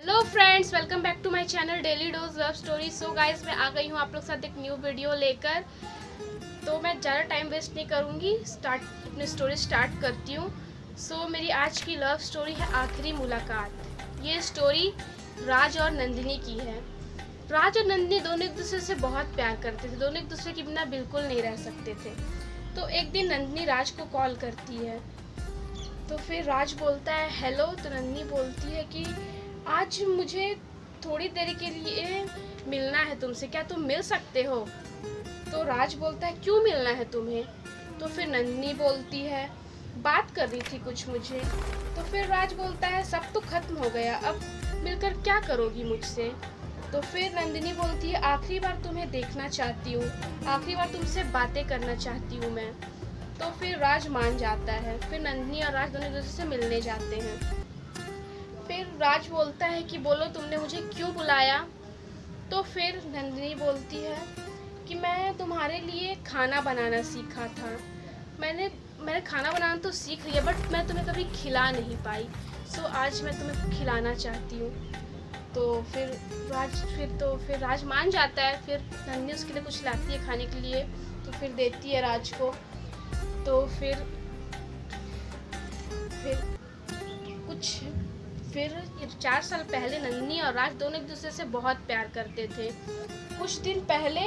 Hello friends, welcome back to my channel daily dose love story. So guys, मैं आ गई हूँ आप लोग के साथ एक न्यू वीडियो लेकर। तो मैं ज़्यादा टाइम वेस्ट नहीं करूँगी, अपनी स्टोरी स्टार्ट करती हूँ। सो मेरी आज की लव स्टोरी है आखिरी मुलाकात। ये स्टोरी राज और नंदिनी की है। राज और नंदिनी दोनों एक दूसरे से बहुत प्यार करते थे, दोनों एक दूसरे के बिना बिल्कुल नहीं रह सकते थे। तो एक दिन नंदिनी राज को कॉल करती है, तो फिर राज बोलता है हेलो। तो नंदिनी बोलती है कि आज मुझे थोड़ी देर के लिए मिलना है तुमसे, क्या तुम मिल सकते हो? तो राज बोलता है क्यों मिलना है तुम्हें? तो फिर नंदिनी बोलती है बात करनी थी कुछ मुझे। तो फिर राज बोलता है सब तो खत्म हो गया, अब मिलकर क्या करोगी मुझसे? तो फिर नंदिनी बोलती है आखिरी बार तुम्हें देखना चाहती हूँ, आखिरी बार तुमसे बातें करना चाहती हूँ मैं। तो फिर राज मान जाता है। फिर नंदिनी और राज दोनों एक दूसरे से मिलने जाते हैं। फिर राज बोलता है कि बोलो तुमने मुझे क्यों बुलाया? तो फिर नंदिनी बोलती है कि मैं तुम्हारे लिए खाना बनाना सीखा था। मैंने खाना बनाना तो सीख लिया, बट मैं तुम्हें कभी खिला नहीं पाई। सो आज मैं तुम्हें खिलाना चाहती हूँ। तो फिर राज मान जाता है। फिर नंदिनी उसके लिए कुछ लाती है खाने के लिए, तो फिर देती है राज को। तो फिर फिर 4 साल पहले नंदिनी और राज दोनों एक दूसरे से बहुत प्यार करते थे। कुछ दिन पहले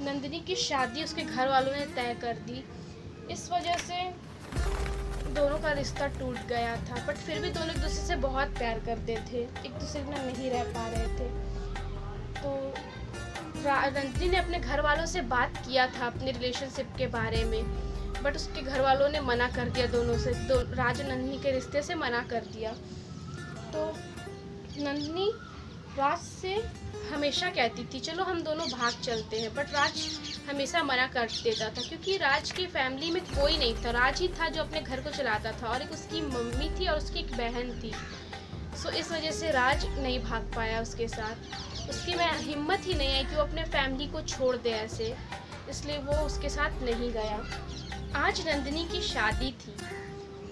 नंदिनी की शादी उसके घर वालों ने तय कर दी। इस वजह से दोनों का रिश्ता टूट गया था, बट फिर भी दोनों एक दूसरे से बहुत प्यार करते थे, एक दूसरे के बिना नहीं रह पा रहे थे। तो नंदिनी ने अपने घर वालों से बात किया था अपने रिलेशनशिप के बारे में, बट उसके घर वालों ने मना कर दिया। राज और नंदिनी के रिश्ते से मना कर दिया। तो नंदिनी राज से हमेशा कहती थी चलो हम दोनों भाग चलते हैं, बट राज हमेशा मना कर देता था, क्योंकि राज की फैमिली में कोई नहीं था। राज ही था जो अपने घर को चलाता था, और एक उसकी मम्मी थी और उसकी एक बहन थी। सो इस वजह से राज नहीं भाग पाया उसके साथ। उसकी हिम्मत ही नहीं आई कि वो अपने फैमिली को छोड़ दे ऐसे, इसलिए वो उसके साथ नहीं गया। आज नंदिनी की शादी थी।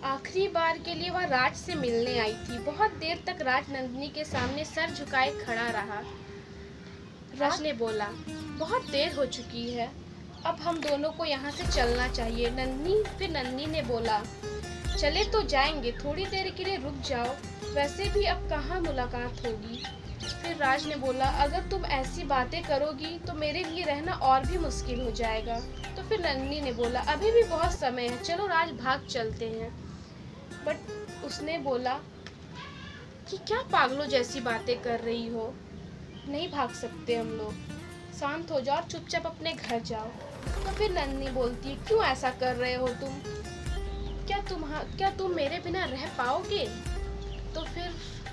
आखिरी बार के लिए वह राज से मिलने आई थी। बहुत देर तक राज नंदिनी के सामने सर झुकाए खड़ा रहा। राज ने बोला बहुत देर हो चुकी है, अब हम दोनों को यहाँ से चलना चाहिए। फिर नंदिनी ने बोला चले तो जाएंगे, थोड़ी देर के लिए रुक जाओ, वैसे भी अब कहाँ मुलाकात होगी। फिर राज ने बोला अगर तुम ऐसी बातें करोगी तो मेरे लिए रहना और भी मुश्किल हो जाएगा। तो फिर नंदिनी ने बोला अभी भी बहुत समय है, चलो राज भाग चलते हैं। बट उसने बोला कि क्या पागलों जैसी बातें कर रही हो, नहीं भाग सकते हम लोग, शांत हो जाओ और चुपचाप अपने घर जाओ। तो फिर नंदिनी बोलती है क्यों ऐसा कर रहे हो तुम? क्या तुम मेरे बिना रह पाओगे? तो फिर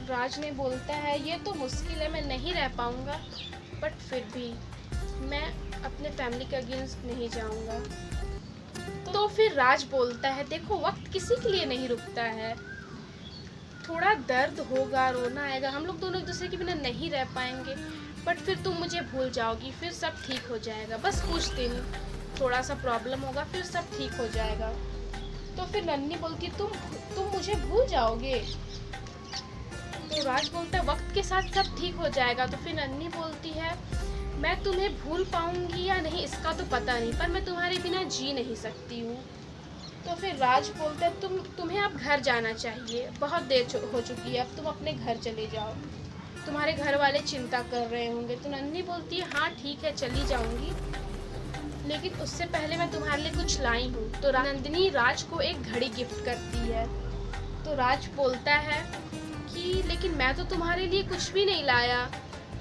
राज ने बोलता है ये तो मुश्किल है, मैं नहीं रह पाऊंगा, बट फिर भी मैं अपने फैमिली के अगेंस्ट नहीं जाऊंगा। तो फिर राज बोलता है देखो वक्त किसी के लिए नहीं रुकता है, थोड़ा दर्द होगा, रोना आएगा, हम लोग दोनों एक दूसरे के बिना नहीं रह पाएंगे, बट फिर तुम मुझे भूल जाओगी, फिर सब ठीक हो जाएगा। बस कुछ दिन थोड़ा सा प्रॉब्लम होगा, फिर सब ठीक हो जाएगा। तो फिर नन्नी बोलती तुम मुझे भूल जाओगे? तो राज बोलता है वक्त के साथ सब ठीक हो जाएगा। तो फिर नन्नी बोलती है मैं तुम्हें भूल पाऊंगी या नहीं इसका तो पता नहीं, पर मैं तुम्हारे बिना जी नहीं सकती हूँ। तो फिर राज बोलता है तुम्हें अब घर जाना चाहिए, बहुत देर हो चुकी है, अब तुम अपने घर चले जाओ, तुम्हारे घर वाले चिंता कर रहे होंगे। तो नन्नी बोलती है हाँ ठीक है चली जाऊंगी, लेकिन उससे पहले मैं तुम्हारे लिए कुछ लाई हूँ। तो नंदिनी राज को एक घड़ी गिफ्ट करती है। तो राज बोलता है कि लेकिन मैं तो तुम्हारे लिए कुछ भी नहीं लाया।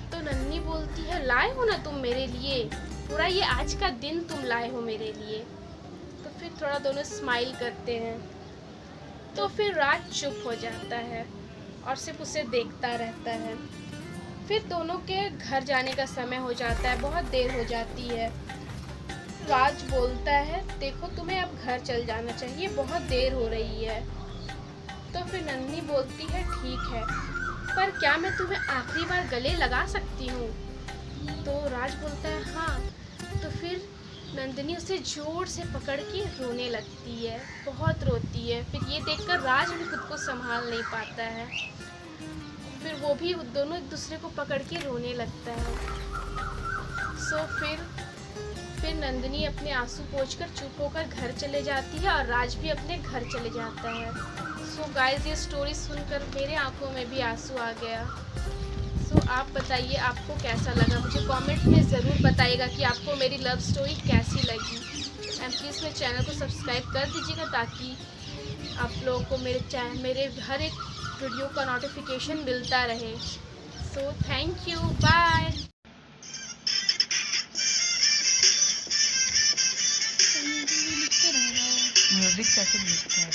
तो नन्नी बोलती है लाए हो ना तुम मेरे लिए, पूरा ये आज का दिन तुम लाए हो मेरे लिए। तो फिर थोड़ा दोनों स्माइल करते हैं। तो फिर राज चुप हो जाता है और सिर्फ उसे देखता रहता है। फिर दोनों के घर जाने का समय हो जाता है, बहुत देर हो जाती है। राज बोलता है देखो तुम्हें अब घर चल जाना चाहिए, बहुत देर हो रही है। तो फिर नंदिनी बोलती है ठीक है, पर क्या मैं तुम्हें आखिरी बार गले लगा सकती हूँ? तो राज बोलता है हाँ। तो फिर नंदिनी उसे जोर से पकड़ के रोने लगती है, बहुत रोती है। फिर ये देखकर राज भी खुद को संभाल नहीं पाता है। फिर वो भी दोनों एक दूसरे को पकड़ के रोने लगता है। सो फिर नंदिनी अपने आंसू पोंछकर चुप होकर घर चले जाती है और राज भी अपने घर चले जाता है। सो गाइस, ये स्टोरी सुनकर मेरे आंखों में भी आंसू आ गया। सो आप बताइए आपको कैसा लगा, मुझे कमेंट में ज़रूर बताइएगा कि आपको मेरी लव स्टोरी कैसी लगी। एंड प्लीज़ मेरे चैनल को सब्सक्राइब कर दीजिएगा ताकि आप लोगों को मेरे हर एक वीडियो का नोटिफिकेशन मिलता रहे। So thank you, bye. Music कैसे लिखता है?